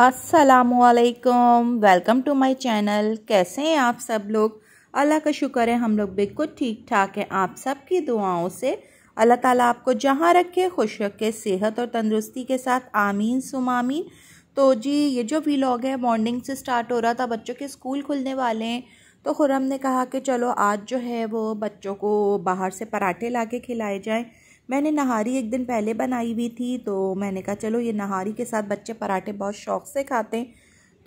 अस्सलामुअलैकुम, welcome to my channel. कैसे हैं आप सब लोग? अल्लाह का शुक्र है हम लोग बिल्कुल ठीक ठाक हैं। आप सब की दुआओं से अल्लाह ताला आपको जहां रखे खुश रखे, सेहत और तंदुरुस्ती के साथ, आमीन सुम आमीन। तो जी ये जो व्लॉग है मॉर्निंग से स्टार्ट हो रहा था, बच्चों के स्कूल खुलने वाले हैं तो खुर्रम ने कहा कि चलो आज जो है वो बच्चों को बाहर से पराठे ला के खिलाए जाएँ। मैंने नहारी एक दिन पहले बनाई हुई थी तो मैंने कहा चलो ये नहारी के साथ बच्चे पराठे बहुत शौक़ से खाते हैं,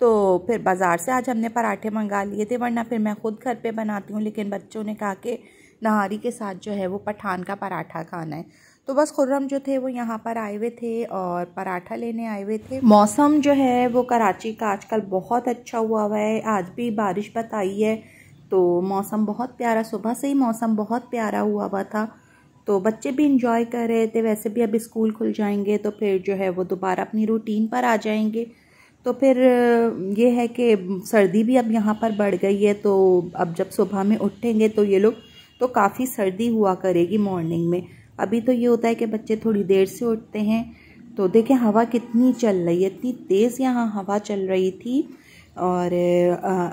तो फिर बाज़ार से आज हमने पराठे मंगा लिए थे, वरना फिर मैं ख़ुद घर पे बनाती हूँ। लेकिन बच्चों ने कहा कि नहारी के साथ जो है वो पठान का पराठा खाना है, तो बस खुर्रम जो थे वो यहाँ पर आए हुए थे और पराठा लेने आए हुए थे। मौसम जो है वो कराची का आजकल बहुत अच्छा हुआ है, आज भी बारिश बताई है तो मौसम बहुत प्यारा, सुबह से ही मौसम बहुत प्यारा हुआ था तो बच्चे भी इंजॉय कर रहे थे। वैसे भी अभी स्कूल खुल जाएंगे तो फिर जो है वो दोबारा अपनी रूटीन पर आ जाएंगे। तो फिर ये है कि सर्दी भी अब यहाँ पर बढ़ गई है, तो अब जब सुबह में उठेंगे तो ये लोग तो काफ़ी सर्दी हुआ करेगी मॉर्निंग में। अभी तो ये होता है कि बच्चे थोड़ी देर से उठते हैं। तो देखें हवा कितनी चल रही है, इतनी तेज़ यहाँ हवा चल रही थी और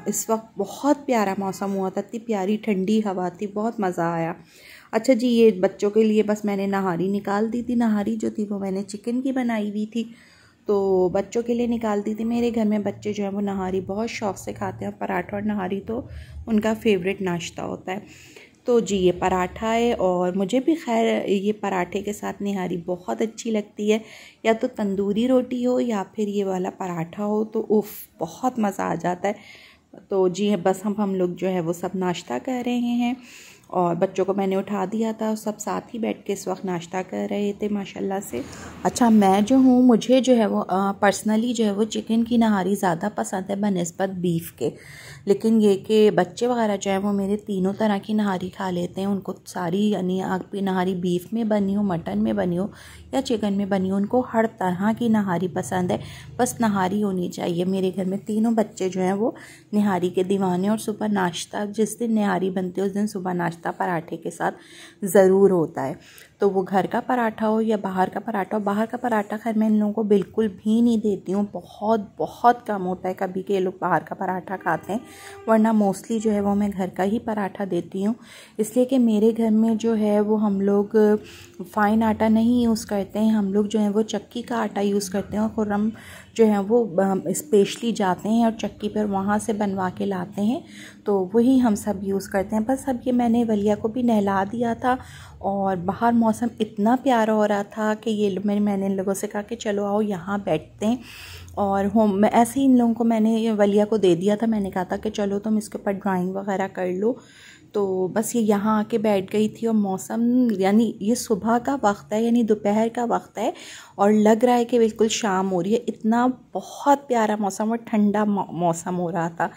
इस वक्त बहुत प्यारा मौसम हुआ था, इतनी प्यारी ठंडी हवा थी, बहुत मज़ा आया। अच्छा जी, ये बच्चों के लिए बस मैंने नहारी निकाल दी थी। नहारी जो थी वो मैंने चिकन की बनाई हुई थी तो बच्चों के लिए निकाल दी थी। मेरे घर में बच्चे जो है वो नहारी बहुत शौक़ से खाते हैं, पराठा और नहारी तो उनका फेवरेट नाश्ता होता है। तो जी ये पराठा है और मुझे भी खैर ये पराठे के साथ नहारी बहुत अच्छी लगती है, या तो तंदूरी रोटी हो या फिर ये वाला पराठा हो तो उफ़ बहुत मज़ा आ जाता है। तो जी बस हम लोग जो है वो सब नाश्ता कर रहे हैं और बच्चों को मैंने उठा दिया था, सब साथ ही बैठ के इस वक्त नाश्ता कर रहे थे माशाल्लाह से। अच्छा मैं जो हूँ, मुझे जो है वो पर्सनली जो है वो चिकन की नहारी ज़्यादा पसंद है बनिस्बत बीफ के। लेकिन ये कि बच्चे वगैरह जो है वो मेरे तीनों तरह की नहारी खा लेते हैं, उनको सारी यानी आपकी नहारी बीफ में बनी हो, मटन में बनी हो या चिकन में बनी हो, उनको हर तरह की नहारी पसंद है, बस नहारी होनी चाहिए। मेरे घर में तीनों बच्चे जो हैं वो नहारी के दीवाने और सुबह नाश्ता, जिस दिन नहारी बनती है उस दिन सुबह नाश्ता पराठे के साथ ज़रूर होता है। तो वो घर का पराठा हो या बाहर का पराठा हो, बाहर का पराठा खैर मैं इन लोगों को बिल्कुल भी नहीं देती हूँ, बहुत बहुत कम होता है कभी कि ये लोग बाहर का पराठा खाते हैं, वरना मोस्टली जो है वो मैं घर का ही पराठा देती हूँ। इसलिए कि मेरे घर में जो है वो हम लोग फ़ाइन आटा नहीं यूज़ करते हैं, हम लोग जो है वो चक्की का आटा यूज़ करते हैं और खुर्रम जो है वो स्पेशली जाते हैं और चक्की पर वहाँ से बनवा के लाते हैं, तो वही हम सब यूज़ करते हैं। बस अब ये मैंने वलिया को भी नहला दिया था और बाहर मौसम इतना प्यारा हो रहा था कि ये मैंने इन लोगों से कहा कि चलो आओ यहाँ बैठते हैं और मैं ऐसे ही इन लोगों को मैंने वलिया को दे दिया था। मैंने कहा था कि चलो तुम इसके ऊपर ड्राइंग वगैरह कर लो, तो बस ये यहाँ आके बैठ गई थी। और मौसम यानी ये सुबह का वक्त है, यानी दोपहर का वक्त है और लग रहा है कि बिल्कुल शाम हो रही है, इतना बहुत प्यारा मौसम और ठंडा मौसम हो रहा था।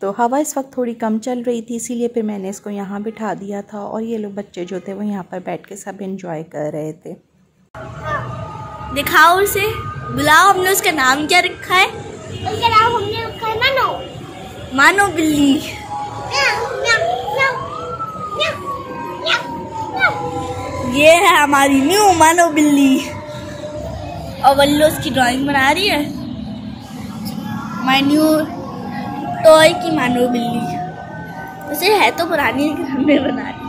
तो हवा इस वक्त थोड़ी कम चल रही थी, इसीलिए फिर मैंने इसको यहाँ बिठा दिया था और ये लोग बच्चे जो थे वो यहाँ पर बैठ के सब एंजॉय कर रहे थे। दिखाओ उसे, बुलाओ। हमने उसका नाम क्या रखा है? उसका नाम हमने रखा है मानो। मानो बिल्ली। ये है हमारी न्यू मानो बिल्ली और वल्लो उसकी ड्राइंग बना रही है। माय न्यू टॉय की मानो बिल्ली, वैसे है तो पुरानी लेकिन हमने बना दी।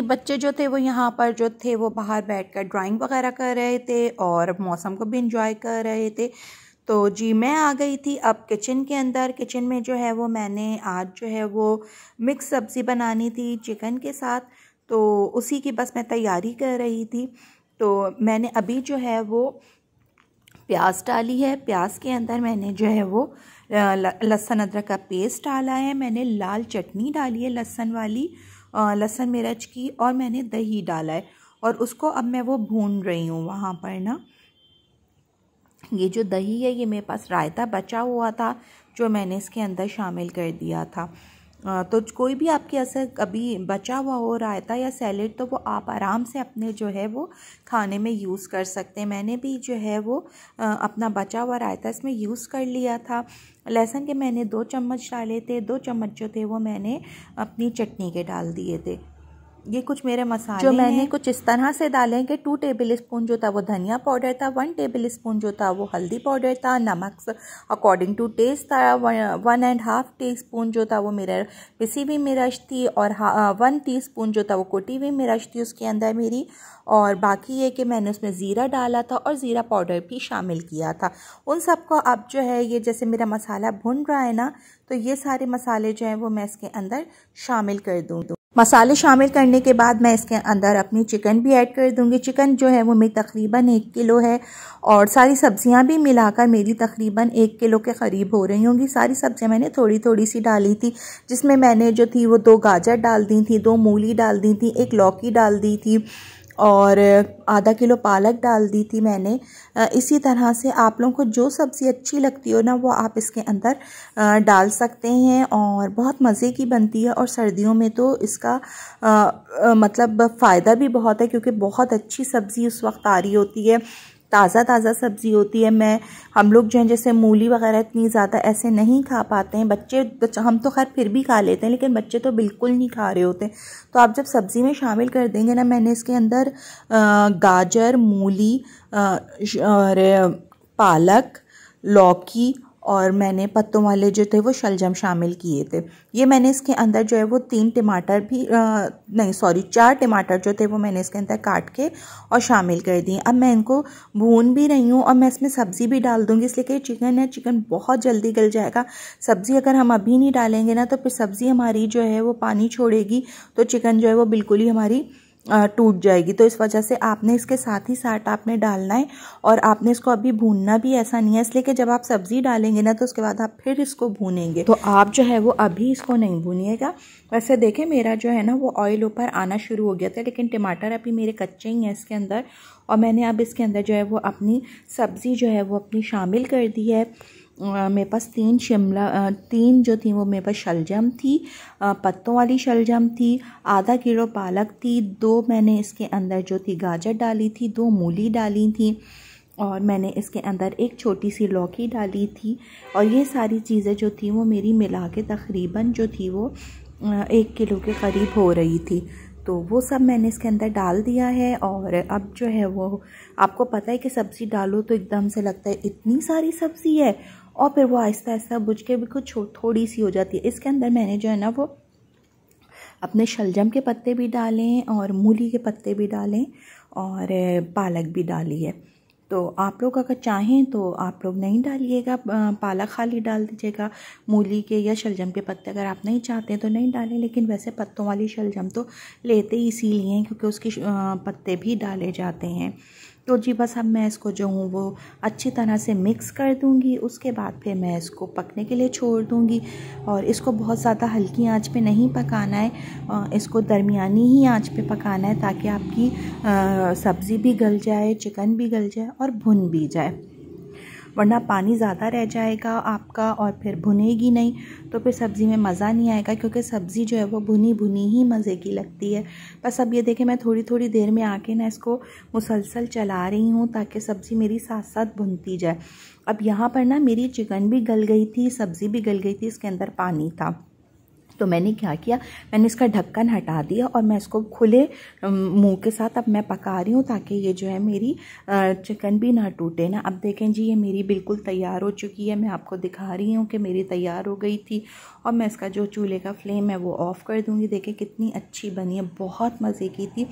बच्चे जो थे वो यहाँ पर जो थे वो बाहर बैठकर ड्राइंग वगैरह कर रहे थे और मौसम को भी इंजॉय कर रहे थे। तो जी मैं आ गई थी अब किचन के अंदर। किचन में जो है वो मैंने आज जो है वो मिक्स सब्ज़ी बनानी थी चिकन के साथ, तो उसी की बस मैं तैयारी कर रही थी। तो मैंने अभी जो है वो प्याज डाली है, प्याज के अंदर मैंने जो है वो लहसुन अदरक का पेस्ट डाला है, मैंने लाल चटनी डाली है लहसुन वाली, लहसुन मिर्च की, और मैंने दही डाला है और उसको अब मैं वो भून रही हूँ वहाँ पर ना। ये जो दही है ये मेरे पास रायता बचा हुआ था जो मैंने इसके अंदर शामिल कर दिया था। तो कोई भी आपके ऐसे कभी बचा हुआ हो रायता या सैलेड तो वो आप आराम से अपने जो है वो खाने में यूज़ कर सकते हैं। मैंने भी जो है वो अपना बचा हुआ रायता इसमें यूज़ कर लिया था। लहसुन के मैंने 2 चम्मच डाले थे, 2 चम्मच जो थे वो मैंने अपनी चटनी के डाल दिए थे। ये कुछ मेरे मसाले जो मैंने कुछ इस तरह से डाले कि 2 टेबल स्पून जो था वो धनिया पाउडर था, 1 टेबल स्पून जो था वो हल्दी पाउडर था, नमक अकॉर्डिंग टू टेस्ट था, 1.5 टीस्पून जो था वो मेरा पिसी हुई मिर्च थी और 1 टीस्पून जो था वो कुटी हुई मिर्च थी उसके अंदर मेरी। और बाकी ये कि मैंने उसमें ज़ीरा डाला था और ज़ीरा पाउडर भी शामिल किया था। उन सबको अब जो है ये जैसे मेरा मसाला भुन रहा है ना तो ये सारे मसाले जो हैं वो मैं इसके अंदर शामिल कर दूँ। मसाले शामिल करने के बाद मैं इसके अंदर अपनी चिकन भी ऐड कर दूंगी। चिकन जो है वो मेरी तकरीबन 1 किलो है और सारी सब्जियां भी मिलाकर मेरी तकरीबन 1 किलो के करीब हो रही होंगी। सारी सब्जियां मैंने थोड़ी थोड़ी सी डाली थी, जिसमें मैंने जो थी वो 2 गाजर डाल दी थी, 2 मूली डाल दी थी, 1 लौकी डाल दी थी और आधा किलो पालक डाल दी थी मैंने। इसी तरह से आप लोगों को जो सब्ज़ी अच्छी लगती हो ना वो आप इसके अंदर डाल सकते हैं और बहुत मज़े की बनती है। और सर्दियों में तो इसका मतलब फ़ायदा भी बहुत है क्योंकि बहुत अच्छी सब्ज़ी उस वक्त आ रही होती है, ताज़ा सब्ज़ी होती है। हम लोग जो हैं जैसे मूली वगैरह इतनी ज़्यादा ऐसे नहीं खा पाते हैं, बच्चे हम तो खैर फिर भी खा लेते हैं लेकिन बच्चे तो बिल्कुल नहीं खा रहे होते। तो आप जब सब्ज़ी में शामिल कर देंगे ना, मैंने इसके अंदर गाजर, मूली और पालक, लौकी और मैंने पत्तों वाले जो थे वो शलजम शामिल किए थे। ये मैंने इसके अंदर जो है वो 4 टमाटर जो थे वो मैंने इसके अंदर काट के और शामिल कर दिए। अब मैं इनको भून भी रही हूँ और मैं इसमें सब्ज़ी भी डाल दूँगी, इसलिए कि चिकन है, चिकन बहुत जल्दी गल जाएगा। सब्ज़ी अगर हम अभी नहीं डालेंगे ना तो फिर सब्ज़ी हमारी जो है वो पानी छोड़ेगी तो चिकन जो है वो बिल्कुल ही हमारी टूट जाएगी। तो इस वजह से आपने इसके साथ ही साथ आपने डालना है और आपने इसको अभी भूनना भी ऐसा नहीं है, इसलिए कि जब आप सब्ज़ी डालेंगे ना तो उसके बाद आप फिर इसको भूनेंगे, तो आप जो है वो अभी इसको नहीं भूनिएगा। वैसे देखें मेरा जो है ना वो ऑयल ऊपर आना शुरू हो गया था लेकिन टमाटर अभी मेरे कच्चे ही हैं इसके अंदर। और मैंने अब इसके अंदर जो है वो अपनी सब्ज़ी जो है वो अपनी शामिल कर दी है। मेरे पास 3 जो थी वो मेरे पास शलजम थी, पत्तों वाली शलजम थी, आधा किलो पालक थी, 2 मैंने इसके अंदर जो थी गाजर डाली थी, 2 मूली डाली थी और मैंने इसके अंदर 1 छोटी सी लौकी डाली थी। और ये सारी चीज़ें जो थी वो मेरी मिला के तकरीबन जो थी वो 1 किलो के करीब हो रही थी। तो वो सब मैंने इसके अंदर डाल दिया है। और अब जो है वो आपको पता है कि सब्ज़ी डालो तो एकदम से लगता है इतनी सारी सब्ज़ी है और फिर वो आहिस्ता आहिस्ता बुझ के भी कुछ थोड़ी सी हो जाती है। इसके अंदर मैंने जो है ना वो अपने शलजम के पत्ते भी डालें और मूली के पत्ते भी डालें और पालक भी डाली है। तो आप लोग अगर चाहें तो आप लोग नहीं डालिएगा, पालक खाली डाल दीजिएगा, मूली के या शलजम के पत्ते अगर आप नहीं चाहते तो नहीं डालें। लेकिन वैसे पत्तों वाली शलजम तो लेते ही इसीलिए हैं क्योंकि उसकी पत्ते भी डाले जाते हैं। तो जी बस अब मैं इसको जो हूँ वो अच्छी तरह से मिक्स कर दूँगी, उसके बाद फिर मैं इसको पकने के लिए छोड़ दूँगी। और इसको बहुत ज़्यादा हल्की आंच पे नहीं पकाना है, इसको दरमियानी ही आंच पे पकाना है ताकि आपकी सब्ज़ी भी गल जाए, चिकन भी गल जाए और भुन भी जाए, वरना पानी ज़्यादा रह जाएगा आपका और फिर भुनेगी नहीं तो फिर सब्ज़ी में मज़ा नहीं आएगा क्योंकि सब्ज़ी जो है वो भुनी भुनी ही मज़े की लगती है। बस अब ये देखें मैं थोड़ी थोड़ी देर में आके ना इसको मुसलसल चला रही हूँ ताकि सब्ज़ी मेरी साथ साथ भुनती जाए। अब यहाँ पर ना मेरी चिकन भी गल गई थी, सब्ज़ी भी गल गई थी, इसके अंदर पानी था। तो मैंने क्या किया, मैंने इसका ढक्कन हटा दिया और मैं इसको खुले मुंह के साथ अब मैं पका रही हूँ ताकि ये जो है मेरी चिकन भी ना टूटे ना। अब देखें जी ये मेरी बिल्कुल तैयार हो चुकी है, मैं आपको दिखा रही हूँ कि मेरी तैयार हो गई थी। और मैं इसका जो चूल्हे का फ्लेम है वो ऑफ़ कर दूँगी। देखें कितनी अच्छी बनी है, बहुत मज़े की थी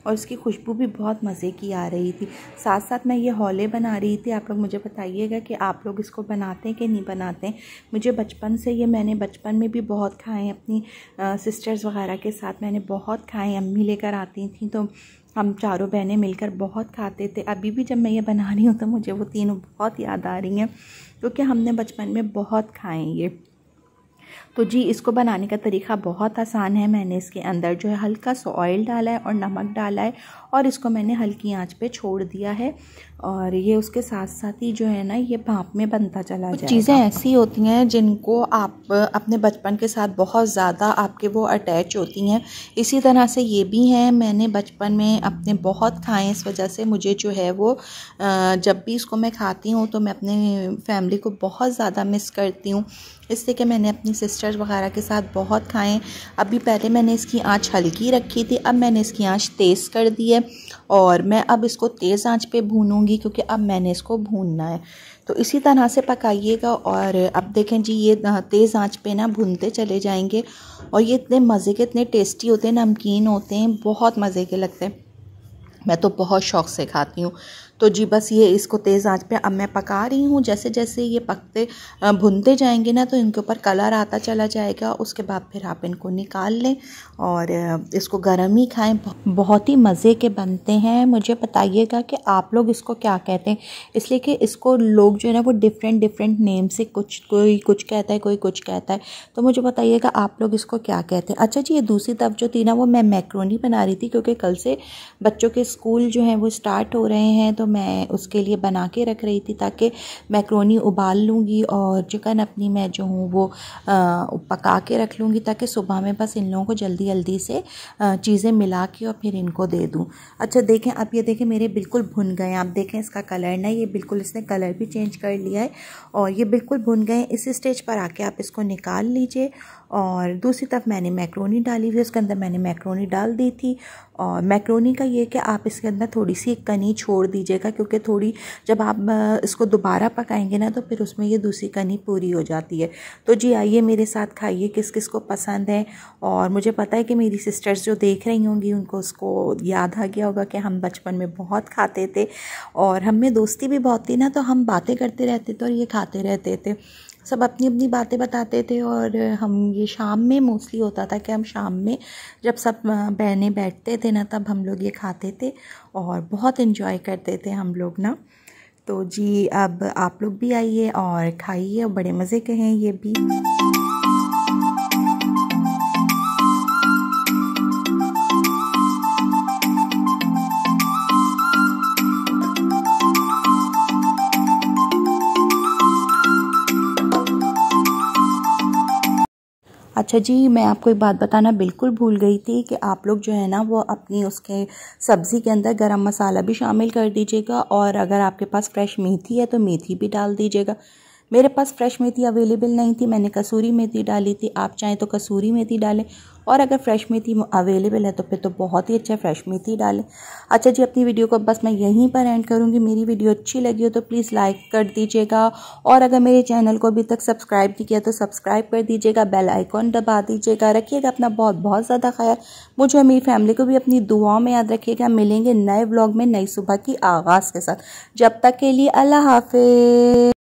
और इसकी खुशबू भी बहुत मज़े की आ रही थी। साथ साथ मैं ये हौले बना रही थी। आप लोग मुझे बताइएगा कि आप लोग इसको बनाते हैं कि नहीं बनाते। मुझे बचपन से ये मैंने बचपन में भी बहुत खाए, अपनी सिस्टर्स वगैरह के साथ मैंने बहुत खाए। अम्मी लेकर आती थी तो हम चारों बहनें मिलकर बहुत खाते थे। अभी भी जब मैं ये बना रही हूँ तो मुझे वो तीनों बहुत याद आ रही हैं क्योंकि हमने बचपन में बहुत खाए ये। तो जी इसको बनाने का तरीका बहुत आसान है। मैंने इसके अंदर जो है हल्का सा ऑयल डाला है और नमक डाला है और इसको मैंने हल्की आंच पे छोड़ दिया है और ये उसके साथ साथ ही जो है ना ये भाप में बनता चला जाएगा। चीज़ें ऐसी होती हैं जिनको आप अपने बचपन के साथ बहुत ज़्यादा आपके वो अटैच होती हैं। इसी तरह से ये भी हैं, मैंने बचपन में अपने बहुत खाए, इस वजह से मुझे जो है वो जब भी इसको मैं खाती हूँ तो मैं अपने फैमिली को बहुत ज़्यादा मिस करती हूँ, इसलिए कि मैंने अपनी सिस्टर्स वगैरह के साथ बहुत खाएं। अभी पहले मैंने इसकी आंच हल्की रखी थी, अब मैंने इसकी आंच तेज़ कर दी है और मैं अब इसको तेज़ आंच पे भूनूंगी क्योंकि अब मैंने इसको भूनना है। तो इसी तरह से पकाइएगा और अब देखें जी ये तेज़ आंच पे ना भूनते चले जाएंगे और ये इतने मज़े के, इतने टेस्टी होते हैं, नमकीन होते हैं, बहुत मज़े के लगते हैं। मैं तो बहुत शौक़ से खाती हूँ। तो जी बस ये इसको तेज़ आंच पे अब मैं पका रही हूँ। जैसे जैसे ये पकते भुनते जाएंगे ना तो इनके ऊपर कलर आता चला जाएगा। उसके बाद फिर आप इनको निकाल लें और इसको गर्म ही खाएं, बहुत ही मज़े के बनते हैं। मुझे बताइएगा कि आप लोग इसको क्या कहते हैं, इसलिए कि इसको लोग जो है ना वो डिफरेंट नेम से कोई कुछ कहता है, कोई कुछ कहता है। तो मुझे बताइएगा आप लोग इसको क्या कहते हैं। अच्छा जी, ये दूसरी तरफ जो थी ना वो मैं मैक्रोनी बना रही थी क्योंकि कल से बच्चों के स्कूल जो हैं वो स्टार्ट हो रहे हैं, तो मैं उसके लिए बना के रख रही थी ताकि मैक्रोनी उबाल लूँगी और चिकन अपनी मैं जो हूँ वो पका के रख लूँगी ताकि सुबह में बस इन लोगों को जल्दी जल्दी से चीज़ें मिला के और फिर इनको दे दूँ। अच्छा देखें, अब ये देखें मेरे बिल्कुल भुन गए। आप देखें इसका कलर ना, ये बिल्कुल इसने कलर भी चेंज कर लिया है और ये बिल्कुल भुन गए। इस स्टेज पर आके आप इसको निकाल लीजिए और दूसरी तरफ मैंने मैक्रोनी डाली हुई, उसके अंदर मैंने मैक्रोनी डाल दी थी। और मैक्रोनी का ये कि आप इसके अंदर थोड़ी सी एक कनी छोड़ दीजिएगा क्योंकि थोड़ी जब आप इसको दोबारा पकाएंगे ना तो फिर उसमें ये दूसरी कनी पूरी हो जाती है। तो जी आइए मेरे साथ खाइए, किस किस को पसंद है। और मुझे पता है कि मेरी सिस्टर्स जो देख रही होंगी उनको उसको याद आ गया होगा कि हम बचपन में बहुत खाते थे और हम में दोस्ती भी बहुत थी ना, तो हम बातें करते रहते थे और ये खाते रहते थे। सब अपनी अपनी बातें बताते थे और हम ये शाम में मोस्टली होता था कि हम शाम में जब सब बहनें बैठते थे ना तब हम लोग ये खाते थे और बहुत इन्जॉय करते थे हम लोग ना। तो जी अब आप लोग भी आइए और खाइए और बड़े मज़े के हैं ये भी। अच्छा जी, मैं आपको एक बात बताना बिल्कुल भूल गई थी कि आप लोग जो है ना वो अपनी उसके सब्ज़ी के अंदर गरम मसाला भी शामिल कर दीजिएगा और अगर आपके पास फ्रेश मेथी है तो मेथी भी डाल दीजिएगा। मेरे पास फ्रेश मेथी अवेलेबल नहीं थी, मैंने कसूरी मेथी डाली थी। आप चाहें तो कसूरी मेथी डालें और अगर फ्रेश मेथी अवेलेबल है तो फिर तो बहुत ही अच्छा फ्रेश मेथी डालें। अच्छा जी, अपनी वीडियो को बस मैं यहीं पर एंड करूँगी। मेरी वीडियो अच्छी लगी हो तो प्लीज़ लाइक कर दीजिएगा और अगर मेरे चैनल को अभी तक सब्सक्राइब नहीं किया तो सब्सक्राइब कर दीजिएगा, बेल आइकॉन दबा दीजिएगा। रखिएगा अपना बहुत बहुत ज़्यादा ख्याल, मुझे और मेरी फैमिली को भी अपनी दुआओं में याद रखिएगा। मिलेंगे नए व्लॉग में नई सुबह की आगाज़ के साथ। जब तक के लिए अल्लाह हाफिज़।